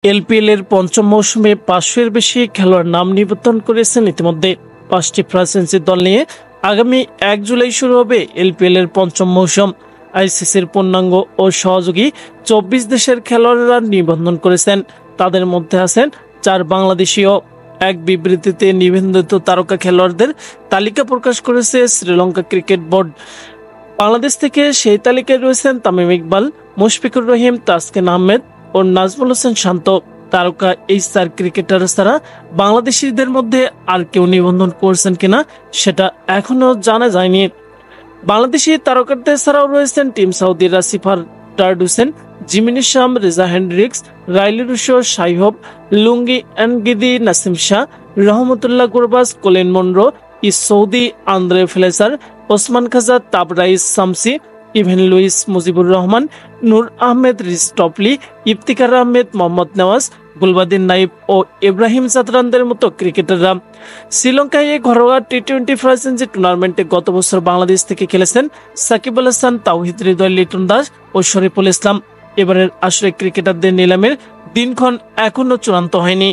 LPL এর পঞ্চম মৌসুমে 500-এর বেশি খেলোয়াড় নাম নিবন্ধন করেছেন ইতিমধ্যে। 5টি ফ্রাঞ্চাইজি দল নিয়ে আগামী 1 জুলাই শুরু হবে এলপিএল এর পঞ্চম মৌসুম। আইসিসির পূর্ণাঙ্গ ও সহযোগী 24 দেশের খেলোয়াড়রা নিবন্ধন করেছেন। তাদের মধ্যে আছেন 4 বাংলাদেশীয়। এক বিবৃতিতে নিবন্ধিত তারকা খেলোয়াড়দের তালিকা প্রকাশ করেছে শ্রীলঙ্কা ক্রিকেট বোর্ড। বাংলাদেশ থেকে সেই তালিকায় রয়েছেন তামিম ইকবাল, মুশফিকুর রহিম, তাসকিন আহমেদ ও নাজমুল হোসেন শান্ত। তারকা এই 4 ক্রিকেটার ছাড়া বাংলাদেশিদের মধ্যে আর কেউ নিবন্ধন করছেন কিনা সেটা এখনো জানা যায়নি। বাংলাদেশি তারকাদের ছাড়াও রয়েছেন টিম সাউদির Rassie van der Dussen, Jimmy Neesham, Reeza Hendricks, Rilee Rossouw, Shai Hope, Lungi Ngidi, Naseem Shah, Rahmatullah Gurbaz, Colin Munro, Southee, Andre Fletcher, Usman Khawaja, Tabraiz Shamsi, Evin Lewis, Mujibur Rahman, Noor Ahmad, Reece Topley, Iftikhar Ahmed, Mohammad Nawaz, Gulbadin Naib ও ইব্রাহিম জাদরানদের মতো ক্রিকেটাররা। শ্রীলঙ্কায় এই ঘরোয়া টি-20 ফ্রাঞ্চাইজি টুর্নামেন্টে গত বছর বাংলাদেশ থেকে খেলেছেন সাকিব আল হাসান, তাওহিদ হৃদয়, লিটন দাস ও শরীফুল ইসলাম। এবারের আসরে ক্রিকেটারদের নিলামের দিনক্ষণ এখনো চূড়ান্ত হয়নি।